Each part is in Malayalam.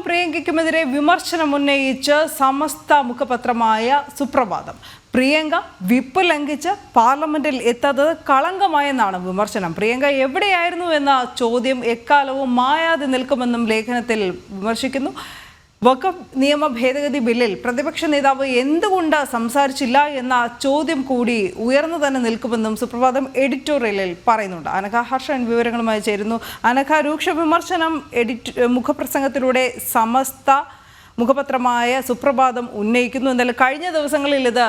പ്രിയങ്കയ്ക്കുമെതിരെ വിമർശനം ഉന്നയിച്ച് സമസ്ത മുഖപത്രമായ സുപ്രഭാതം. പ്രിയങ്ക വിപ്പ് ലംഘിച്ച് പാർലമെന്റിൽ എത്താത്തത് കളങ്കമായെന്നാണ് വിമർശനം. പ്രിയങ്ക എവിടെയായിരുന്നു എന്ന ചോദ്യം എക്കാലവും മായാതെ നിൽക്കുമെന്നും ലേഖനത്തിൽ വിമർശിക്കുന്നു. വഖഫ് നിയമ ഭേദഗതി ബില്ലിൽ പ്രതിപക്ഷ നേതാവ് എന്തുകൊണ്ട് സംസാരിച്ചില്ല എന്ന ചോദ്യം കൂടി ഉയർന്നു തന്നെ നിൽക്കുമെന്നും സുപ്രഭാതം എഡിറ്റോറിയലിൽ പറയുന്നുണ്ട്. അനഘ ഹർഷൻ വിവരങ്ങളുമായി ചേരുന്നു. അനഘ, രൂക്ഷ വിമർശനം മുഖപ്രസംഗത്തിലൂടെ സമസ്ത മുഖപത്രമായ സുപ്രഭാതം ഉന്നയിക്കുന്നു. എന്നാൽ കഴിഞ്ഞ ദിവസങ്ങളിൽ ഇത്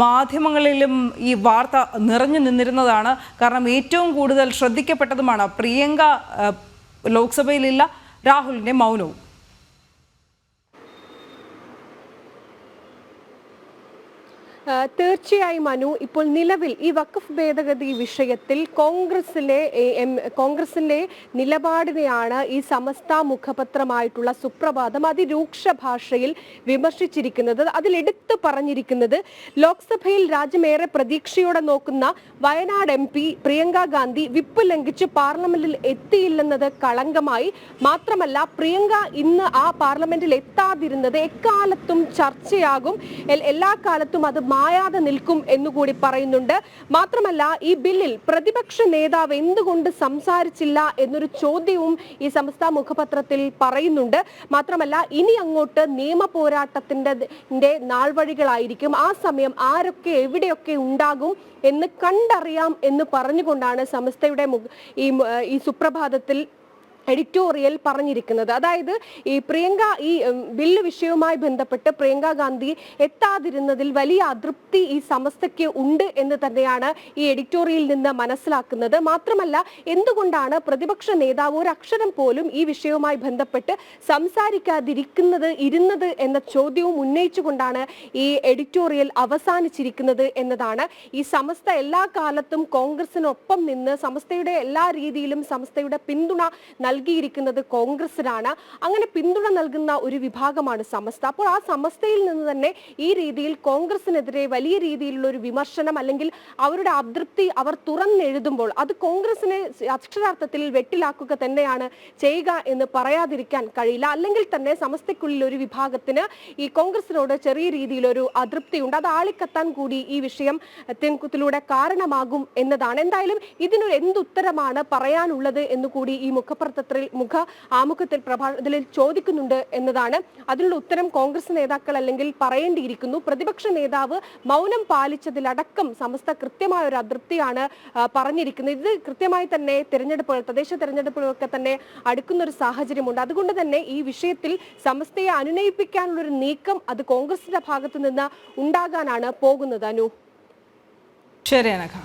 മാധ്യമങ്ങളിലും ഈ വാർത്ത നിറഞ്ഞു നിന്നിരുന്നതാണ്. കാരണം ഏറ്റവും കൂടുതൽ ശ്രദ്ധിക്കപ്പെട്ടതുമാണ് പ്രിയങ്ക ലോക്സഭയിലില്ല, രാഹുലിന്റെ മൗനവും. തീർച്ചയായും അനു, ഇപ്പോൾ നിലവിൽ ഈ വഖഫ് ഭേദഗതി വിഷയത്തിൽ കോൺഗ്രസിന്റെ നിലപാടിനെയാണ് ഈ സമസ്ത മുഖപത്രമായിട്ടുള്ള സുപ്രഭാതം അതിരൂക്ഷ ഭാഷയിൽ വിമർശിച്ചിരിക്കുന്നത്. അതിലെടുത്ത് പറഞ്ഞിരിക്കുന്നത് ലോക്സഭയിൽ രാജ്യമേറെ പ്രതീക്ഷയോടെ നോക്കുന്ന വയനാട് MP പ്രിയങ്ക ഗാന്ധി വിപ്പ് ലംഘിച്ച് പാർലമെന്റിൽ എത്തിയില്ലെന്നത് കളങ്കമായി. മാത്രമല്ല, പ്രിയങ്ക ഇന്ന് ആ പാർലമെന്റിൽ എത്താതിരുന്നത് എക്കാലത്തും ചർച്ചയാകും, എല്ലാ കാലത്തും അത് മായാതെ നിൽക്കും എന്നുകൂടി പറയുന്നുണ്ട്. മാത്രമല്ല, ഈ ബില്ലിൽ പ്രതിപക്ഷ നേതാവ് എന്തുകൊണ്ട് സംസാരിച്ചില്ല എന്നൊരു ചോദ്യവും ഈ സമസ്ത മുഖപത്രത്തിൽ പറയുന്നുണ്ട്. മാത്രമല്ല, ഇനി അങ്ങോട്ട് നിയമ പോരാട്ടത്തിന്റെ നാൾവഴികളായിരിക്കും. ആ സമയം ആരൊക്കെ എവിടെയൊക്കെ ഉണ്ടാകും എന്ന് കണ്ടറിയാം എന്ന് പറഞ്ഞുകൊണ്ടാണ് സമസ്തയുടെ ഈ സുപ്രഭാതത്തിൽ എഡിറ്റോറിയൽ പറഞ്ഞിരിക്കുന്നത്. അതായത് ഈ പ്രിയങ്ക ഈ ബില്ല് വിഷയവുമായി ബന്ധപ്പെട്ട് പ്രിയങ്ക ഗാന്ധി എത്താതിരുന്നതിൽ വലിയ അതൃപ്തി ഈ സമസ്തയ്ക്ക് ഉണ്ട് എന്ന് തന്നെയാണ് ഈ എഡിറ്റോറിയലിൽ നിന്ന് മനസ്സിലാക്കുന്നത്. മാത്രമല്ല, എന്തുകൊണ്ടാണ് പ്രതിപക്ഷ നേതാവ് ഒരു അക്ഷരം പോലും ഈ വിഷയവുമായി ബന്ധപ്പെട്ട് ഇരുന്നത് എന്ന ചോദ്യവും ഉന്നയിച്ചുകൊണ്ടാണ് ഈ എഡിറ്റോറിയൽ അവസാനിച്ചിരിക്കുന്നത് എന്നതാണ്. ഈ സമസ്ത എല്ലാ കാലത്തും കോൺഗ്രസിനൊപ്പം നിന്ന് സമസ്തയുടെ എല്ലാ രീതിയിലും സമസ്തയുടെ പിന്തുണ നൽകിയിരിക്കുന്നത് കോൺഗ്രസിനാണ്. അങ്ങനെ പിന്തുണ നൽകുന്ന ഒരു വിഭാഗമാണ് സമസ്ത. അപ്പോൾ ആ സമസ്തയിൽ നിന്ന് തന്നെ ഈ രീതിയിൽ കോൺഗ്രസിനെതിരെ വലിയ രീതിയിലുള്ള ഒരു വിമർശനം അല്ലെങ്കിൽ അവരുടെ അതൃപ്തി അവർ തുറന്നെഴുതുമ്പോൾ അത് കോൺഗ്രസിനെ അക്ഷരാർത്ഥത്തിൽ വെട്ടിലാക്കുക തന്നെയാണ് ചെയ്യുക എന്ന് പറയാതിരിക്കാൻ കഴിയില്ല. അല്ലെങ്കിൽ തന്നെ സമസ്തയ്ക്കുള്ളിൽ ഒരു വിഭാഗത്തിന് ഈ കോൺഗ്രസിനോട് ചെറിയ രീതിയിലൊരു അതൃപ്തിയുണ്ട്. അത് ആളിക്കത്താൻ കൂടി ഈ വിഷയം ത്തിലൂടെ കാരണമാകും എന്നതാണ്. എന്തായാലും ഇതിനൊരു എന്തുത്തരമാണ് പറയാനുള്ളത് എന്നുകൂടി ഈ ആമുഖത്തിൽ ഇതിൽ ചോദിക്കുന്നുണ്ട് എന്നതാണ്. അതിനുള്ള ഉത്തരം കോൺഗ്രസ് നേതാക്കൾ അല്ലെങ്കിൽ പറയേണ്ടിയിരിക്കുന്നു. പ്രതിപക്ഷ നേതാവ് മൗനം പാലിച്ചതിലടക്കം സമസ്ത കൃത്യമായ ഒരു അതൃപ്തിയാണ് പറഞ്ഞിരിക്കുന്നത്. ഇത് കൃത്യമായി തന്നെ തദ്ദേശ തെരഞ്ഞെടുപ്പുകളൊക്കെ തന്നെ അടുക്കുന്ന ഒരു സാഹചര്യമുണ്ട്. അതുകൊണ്ട് തന്നെ ഈ വിഷയത്തിൽ സമസ്തയെ അനുനയിപ്പിക്കാനുള്ള ഒരു നീക്കം അത് കോൺഗ്രസിന്റെ ഭാഗത്തു നിന്ന് ഉണ്ടാകാനാണ് പോകുന്നത്. അനു, ശരി അനഘ.